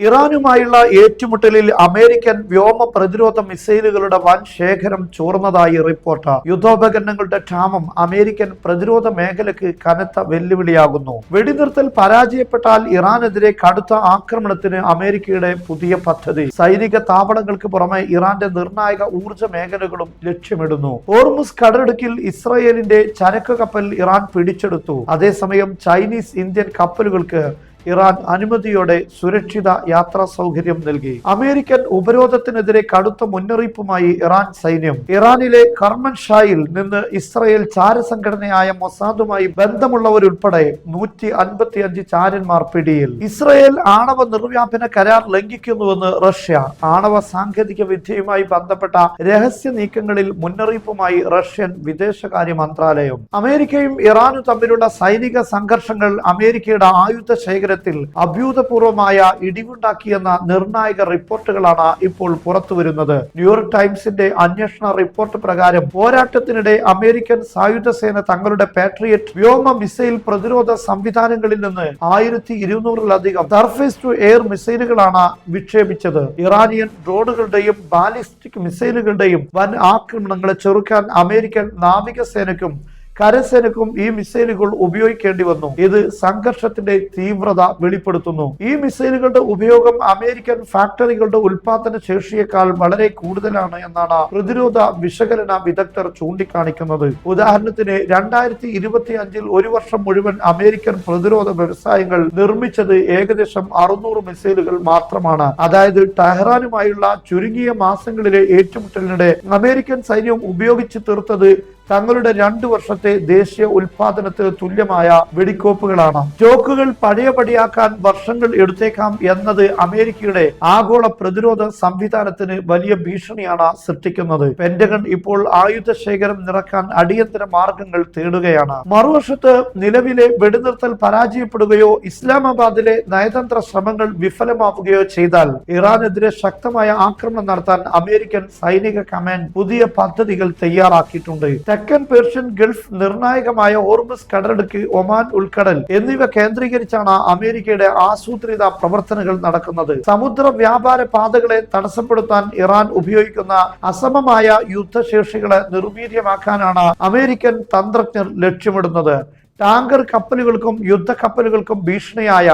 ഇറാനുമായുള്ള ഏറ്റുമുട്ടലിൽ അമേരിക്കൻ വ്യോമ പ്രതിരോധ മിസൈലുകളുടെ വൻ ശേഖരം ചോർന്നതായി റിപ്പോർട്ട്. യുദ്ധോപകരണങ്ങളുടെ ക്ഷാമം അമേരിക്കൻ പ്രതിരോധ മേഖലയ്ക്ക് കനത്ത വെല്ലുവിളിയാകുന്നു. വെടിനിർത്തൽ പരാജയപ്പെട്ടാൽ ഇറാനെതിരെ കടുത്ത ആക്രമണത്തിന് അമേരിക്കയുടെ പുതിയ പദ്ധതി. സൈനിക താവളങ്ങൾക്ക് പുറമെ ഇറാന്റെ നിർണായക ഊർജ്ജ മേഖലകളും ലക്ഷ്യമിടുന്നു. ഹോർമുസ് കടലിടുക്കിൽ ഇസ്രായേലിന്റെ ചരക്ക് കപ്പൽ ഇറാൻ പിടിച്ചെടുത്തു. അതേസമയം ചൈനീസ് ഇന്ത്യൻ കപ്പലുകൾക്ക് ഇറാൻ അനുമതിയോടെ സുരക്ഷിത യാത്രാ സൗകര്യം നൽകി. അമേരിക്കൻ ഉപരോധത്തിനെതിരെ കടുത്ത മുന്നറിയിപ്പുമായി ഇറാൻ സൈന്യം. ഇറാനിലെ കർമൻഷായിൽ നിന്ന് ഇസ്രായേൽ ചാരസംഘടനയായ മൊസാദുമായി ബന്ധമുള്ളവരുൾപ്പെടെ 155 ചാരന്മാർ പിടിയിൽ. ഇസ്രായേൽ ആണവ നിർവ്യാപന കരാർ ലംഘിക്കുന്നുവെന്ന് റഷ്യ. ആണവ സാങ്കേതിക വിദ്യയുമായി ബന്ധപ്പെട്ട രഹസ്യ നീക്കങ്ങളിൽ മുന്നറിയിപ്പുമായി റഷ്യൻ വിദേശകാര്യ മന്ത്രാലയം. അമേരിക്കയും ഇറാനും തമ്മിലുള്ള സൈനിക സംഘർഷങ്ങൾ അമേരിക്കയുടെ ആയുധ ശേഖരത്തിൽ അഭൂതപൂർവമായ ഇടിവുണ്ടാക്കിയെന്ന നിർണായക റിപ്പോർട്ടുകളാണ് ഇപ്പോൾ പുറത്തുവരുന്നത്. ന്യൂയോർക്ക് ടൈംസിന്റെ അന്വേഷണ റിപ്പോർട്ട് പ്രകാരം പോരാട്ടത്തിനിടെ അമേരിക്കൻ സായുധ സേന തങ്ങളുടെ പാട്രിയറ്റ് വ്യോമ മിസൈൽ പ്രതിരോധ സംവിധാനങ്ങളിൽ നിന്ന് 1200-ലധികം സർഫേസ് ടു എയർ മിസൈലുകളാണ് വിക്ഷേപിച്ചത്. ഇറാനിയൻ ഡ്രോണുകളുടെയും ബാലിസ്റ്റിക് മിസൈലുകളുടെയും വൻ ആക്രമണങ്ങളെ ചെറുക്കാൻ അമേരിക്കൻ നാവികസേനയ്ക്കും കരസേനക്കും ഈ മിസൈലുകൾ ഉപയോഗിക്കേണ്ടി വന്നു. ഇത് സംഘർഷത്തിന്റെ തീവ്രത വെളിപ്പെടുത്തുന്നു. ഈ മിസൈലുകളുടെ ഉപയോഗം അമേരിക്കൻ ഫാക്ടറികളുടെ ഉൽപാദന ശേഷിയേക്കാൾ വളരെ കൂടുതലാണ് എന്നാണ് പ്രതിരോധ വിശകലന വിദഗ്ധർ ചൂണ്ടിക്കാണിക്കുന്നത്. ഉദാഹരണത്തിന് 2025 ഒരു വർഷം മുഴുവൻ അമേരിക്കൻ പ്രതിരോധ വ്യവസായങ്ങൾ നിർമ്മിച്ചത് ഏകദേശം 600 മിസൈലുകൾ മാത്രമാണ്. അതായത് ടെഹ്റാനുമായുള്ള ചുരുങ്ങിയ മാസങ്ങളിലെ ഏറ്റുമുട്ടലിനിടെ അമേരിക്കൻ സൈന്യം ഉപയോഗിച്ച് തീർത്തത് തങ്ങളുടെ 2 വർഷത്തെ ദേശീയ ഉൽപാദനത്തിന് തുല്യമായ വെടിക്കോപ്പുകളാണ്. സ്റ്റോക്കുകൾ പഴയപടിയാക്കാൻ വർഷങ്ങൾ എടുത്തേക്കാം എന്നത് അമേരിക്കയുടെ ആഗോള പ്രതിരോധ സംവിധാനത്തിന് വലിയ ഭീഷണിയാണ് സൃഷ്ടിക്കുന്നത്. പെന്റഗൺ ഇപ്പോൾ ആയുധ ശേഖരം നിറക്കാൻ അടിയന്തര മാർഗങ്ങൾ തേടുകയാണ്. മറുവശത്ത് നിലവിലെ വെടിനിർത്തൽ പരാജയപ്പെടുകയോ ഇസ്ലാമാബാദിലെ നയതന്ത്ര ശ്രമങ്ങൾ വിഫലമാവുകയോ ചെയ്താൽ ഇറാനെതിരെ ശക്തമായ ആക്രമണം നടത്താൻ അമേരിക്കൻ സൈനിക കമാൻഡ് പുതിയ പദ്ധതികൾ തയ്യാറാക്കിയിട്ടുണ്ട്. തെക്കൻ പേർഷ്യൻ ഗൾഫ്, നിർണായകമായ ഹോർമുസ് കടലിടുക്ക്, ഒമാൻ ഉൾക്കടൽ എന്നിവ കേന്ദ്രീകരിച്ചാണ് അമേരിക്കയുടെ ആസൂത്രിത പ്രവർത്തനങ്ങൾ നടക്കുന്നത്. സമുദ്ര വ്യാപാര പാതകളെ തടസ്സപ്പെടുത്താൻ ഇറാൻ ഉപയോഗിക്കുന്ന അസമമായ യുദ്ധശേഷികളെ നിർവീര്യമാക്കാനാണ് അമേരിക്കൻ തന്ത്രജ്ഞർ ലക്ഷ്യമിടുന്നത്. ടാങ്കർ കപ്പലുകൾക്കും യുദ്ധക്കപ്പലുകൾക്കും ഭീഷണിയായ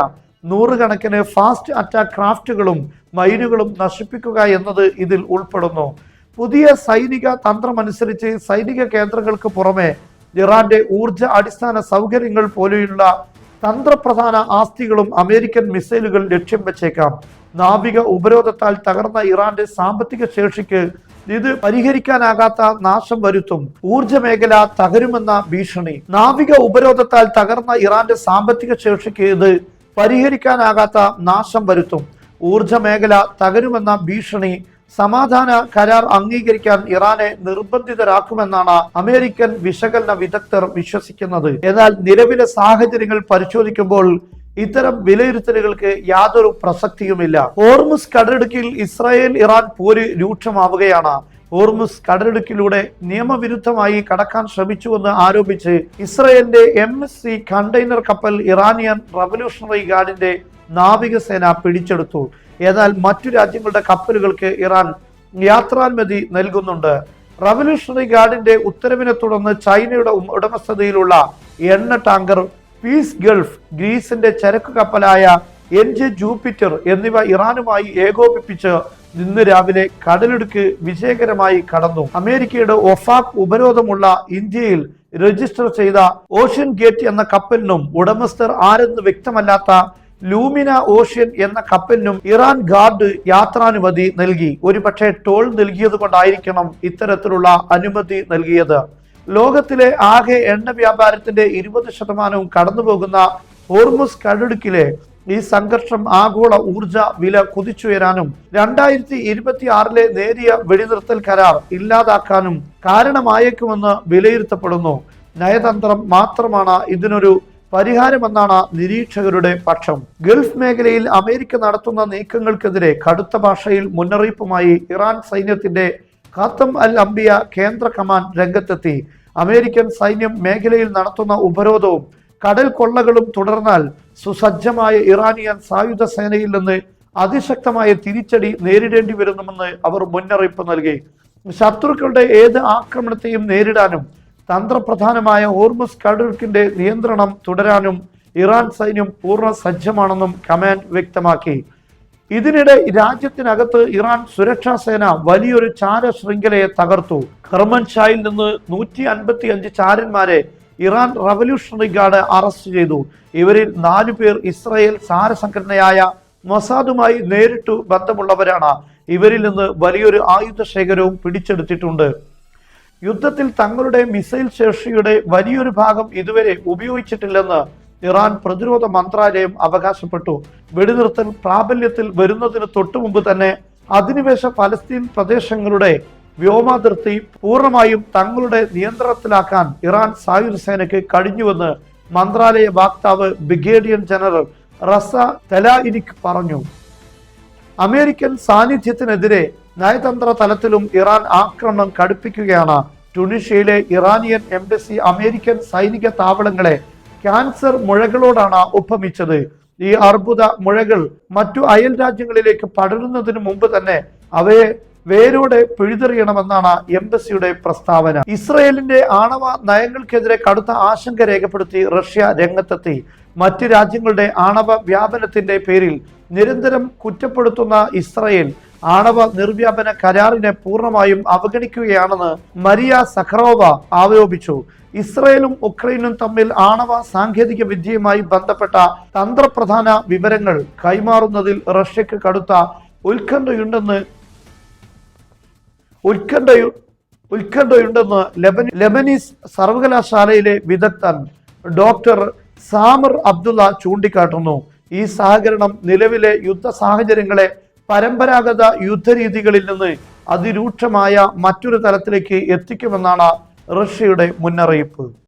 100 കണക്കിന് ഫാസ്റ്റ് അറ്റാക്ക് ക്രാഫ്റ്റുകളും മൈനുകളും നശിപ്പിക്കുക എന്നത് ഇതിൽ ഉൾപ്പെടുന്നു. പുതിയ സൈനിക തന്ത്രമനുസരിച്ച് സൈനിക കേന്ദ്രങ്ങൾക്ക് പുറമെ ഇറാന്റെ ഊർജ അടിസ്ഥാന സൗകര്യങ്ങൾ പോലെയുള്ള തന്ത്രപ്രധാന ആസ്തികളും അമേരിക്കൻ മിസൈലുകൾ ലക്ഷ്യം വെച്ചേക്കാം. നാവിക ഉപരോധത്താൽ തകർന്ന ഇറാന്റെ സാമ്പത്തിക ശേഷിക്ക് ഇത് പരിഹരിക്കാനാകാത്ത നാശം വരുത്തും. ഊർജ മേഖല തകരുമെന്ന ഭീഷണി. നാവിക ഉപരോധത്താൽ തകർന്ന ഇറാന്റെ സാമ്പത്തിക ശേഷിക്ക് ഇത് പരിഹരിക്കാനാകാത്ത നാശം വരുത്തും. ഊർജ മേഖല തകരുമെന്ന ഭീഷണി സമാധാന കരാർ അംഗീകരിക്കാൻ ഇറാനെ നിർബന്ധിതരാക്കുമെന്നാണ് അമേരിക്കൻ വിശകലന വിദഗ്ധർ വിശ്വസിക്കുന്നത്. എന്നാൽ നിലവിലെ സാഹചര്യങ്ങൾ പരിശോധിക്കുമ്പോൾ ഇത്തരം വിലയിരുത്തലുകൾക്ക് യാതൊരു പ്രസക്തിയുമില്ല. ഹോർമുസ് കടലിടുക്കിൽ ഇസ്രായേൽ ഇറാൻ പോര് രൂക്ഷമാവുകയാണ്. ഹോർമുസ് കടലിടുക്കിലൂടെ നിയമവിരുദ്ധമായി കടക്കാൻ ശ്രമിച്ചുവെന്ന് ആരോപിച്ച് ഇസ്രായേലിന്റെ MSC കണ്ടെയ്നർ കപ്പൽ ഇറാനിയൻ റവല്യൂഷണറി ഗാർഡിന്റെ നാവികസേന പിടിച്ചെടുത്തു. എന്നാൽ മറ്റു രാജ്യങ്ങളുടെ കപ്പലുകൾക്ക് ഇറാൻ യാത്രാനുമതി നൽകുന്നുണ്ട്. റവല്യൂഷണറി ഗാർഡിന്റെ ഉത്തരവിനെ തുടർന്ന് ചൈനയുടെ ഉടമസ്ഥതയിലുള്ള എണ്ണ ടാങ്കർ പീസ് ഗൾഫ്, ഗ്രീസിന്റെ ചരക്ക് കപ്പലായ NJ ജൂപ്പിറ്റർ എന്നിവ ഇറാനുമായി ഏകോപിപ്പിച്ച് ഇന്ന് രാവിലെ കടലിടുക്ക് വിജയകരമായി കടന്നു. അമേരിക്കയുടെ ഒഫാക് ഉപരോധമുള്ള ഇന്ത്യയിൽ രജിസ്റ്റർ ചെയ്ത ഓഷ്യൻ ഗേറ്റ് എന്ന കപ്പലിനും ഉടമസ്ഥർ ആരെന്ന് വ്യക്തമല്ലാത്ത ലൂമിന ഓഷ്യൻ എന്ന കപ്പലിനും ഇറാൻ ഗാർഡ് യാത്രാനുമതി നൽകി. ഒരുപക്ഷെ ടോൾ നൽകിയത് കൊണ്ടായിരിക്കണം ഇത്തരത്തിലുള്ള അനുമതി നൽകിയത്. ലോകത്തിലെ ആകെ എണ്ണ വ്യാപാരത്തിന്റെ 20% കടന്നുപോകുന്ന ഹോർമുസ് കടലിടുക്കിലെ ഈ സംഘർഷം ആഗോള ഊർജ വില കുതിച്ചുയരാനും 2026 നേരിയ വെടിനിർത്തൽ കരാർ ഇല്ലാതാക്കാനും കാരണമായേക്കുമെന്ന് വിലയിരുത്തപ്പെടുന്നു. നയതന്ത്രം മാത്രമാണ് ഇതിനൊരു പരിഹാരമെന്നാണ് നിരീക്ഷകരുടെ പക്ഷം. ഗൾഫ് മേഖലയിൽ അമേരിക്ക നടത്തുന്ന നീക്കങ്ങൾക്കെതിരെ കടുത്ത ഭാഷയിൽ മുന്നറിയിപ്പുമായി ഇറാൻ സൈന്യത്തിന്റെ ഖാത്തം അൽ അംബിയ കേന്ദ്ര കമാൻഡ് രംഗത്തെത്തി. അമേരിക്കൻ സൈന്യം മേഖലയിൽ നടത്തുന്ന ഉപരോധവും കടൽ കൊള്ളകളും തുടർന്നാൽ സുസജ്ജമായ ഇറാനിയൻ സായുധ സേനയിൽ നിന്ന് അതിശക്തമായ തിരിച്ചടി നേരിടേണ്ടി വരുന്നുവെന്ന് അവർ മുന്നറിയിപ്പ് നൽകി. ശത്രുക്കളുടെ ഏത് ആക്രമണത്തെയും നേരിടാനും തന്ത്രപ്രധാനമായ ഹോർമുസ് കടലിടുക്കിന്റെ നിയന്ത്രണം തുടരാനും ഇറാൻ സൈന്യം പൂർണ്ണ സജ്ജമാണെന്നും കമാൻഡ് വ്യക്തമാക്കി. ഇതിനിടെ രാജ്യത്തിനകത്ത് ഇറാൻ സുരക്ഷാ സേന വലിയൊരു ചാര ശൃംഖലയെ തകർത്തു. കർമൻഷായിൽ നിന്ന് 155 ചാരന്മാരെ ഇറാൻ റവല്യൂഷണറി ഗാർഡ് അറസ്റ്റ് ചെയ്തു. ഇവരിൽ 4 പേർ ഇസ്രായേൽ ചാരസംഘടനയായ മൊസാദുമായി നേരിട്ടു ബന്ധമുള്ളവരാണ്. ഇവരിൽ നിന്ന് വലിയൊരു ആയുധ ശേഖരവും പിടിച്ചെടുത്തിട്ടുണ്ട്. യുദ്ധത്തിൽ തങ്ങളുടെ മിസൈൽ ശേഷിയുടെ വലിയൊരു ഭാഗം ഇതുവരെ ഉപയോഗിച്ചിട്ടില്ലെന്ന് ഇറാൻ പ്രതിരോധ മന്ത്രാലയം അവകാശപ്പെട്ടു. വെടിനിർത്തൽ പ്രാബല്യത്തിൽ വരുന്നതിന് തൊട്ടു മുമ്പ് തന്നെ അധിനിവേശ ഫലസ്തീൻ പ്രദേശങ്ങളുടെ വ്യോമാതിർത്തി പൂർണ്ണമായും തങ്ങളുടെ നിയന്ത്രണത്തിലാക്കാൻ ഇറാൻ സായുധ സേനയ്ക്ക് കഴിഞ്ഞുവെന്ന് മന്ത്രാലയ വക്താവ് ബ്രിഗേഡിയർ ജനറൽ റസ തെലാഇനിക് പറഞ്ഞു. അമേരിക്കൻ സാന്നിധ്യത്തിനെതിരെ നയതന്ത്ര തലത്തിലും ഇറാൻ ആക്രമണം കടുപ്പിക്കുകയാണ്. ട്യൂണീഷ്യയിലെ ഇറാനിയൻ എംബസി അമേരിക്കൻ സൈനിക താവളങ്ങളെ ക്യാൻസർ മുഴകളോടാണ് ഉപമിച്ചത്. ഈ അർബുദ മുഴകൾ മറ്റു അയൽ രാജ്യങ്ങളിലേക്ക് പടരുന്നതിന് മുമ്പ് തന്നെ അവയെ വേരോടെ പിഴുതെറിയണമെന്നാണ് എംബസിയുടെ പ്രസ്താവന. ഇസ്രയേലിന്റെ ആണവ നയങ്ങൾക്കെതിരെ കടുത്ത ആശങ്ക രേഖപ്പെടുത്തി റഷ്യ രംഗത്തെത്തി. മറ്റ് രാജ്യങ്ങളുടെ ആണവ വ്യാപനത്തിന്റെ പേരിൽ നിരന്തരം കുറ്റപ്പെടുത്തുന്ന ഇസ്രയേൽ ആണവ നിർവ്യാപന കരാറിനെ പൂർണ്ണമായും അവഗണിക്കുകയാണെന്ന് മരിയ സഖറോവ ആരോപിച്ചു. ഇസ്രയേലും ഉക്രൈനും തമ്മിൽ ആണവ സാങ്കേതിക വിദ്യയുമായി ബന്ധപ്പെട്ട തന്ത്രപ്രധാന വിവരങ്ങൾ കൈമാറുന്നതിൽ റഷ്യക്ക് കടുത്ത ഉത്കണ്ഠയുണ്ടെന്ന് ലെബനീസ് സർവകലാശാലയിലെ വിദഗ്ധൻ ഡോക്ടർ സാമർ അബ്ദുള്ള ചൂണ്ടിക്കാട്ടുന്നു. ഈ സഹകരണം നിലവിലെ യുദ്ധ സാഹചര്യങ്ങളെ പരമ്പരാഗത യുദ്ധരീതികളിൽ നിന്ന് അതിരൂക്ഷമായ മറ്റൊരു തലത്തിലേക്ക് എത്തിക്കുമെന്നാണ് റഷ്യയുടെ മുന്നറിയിപ്പ്.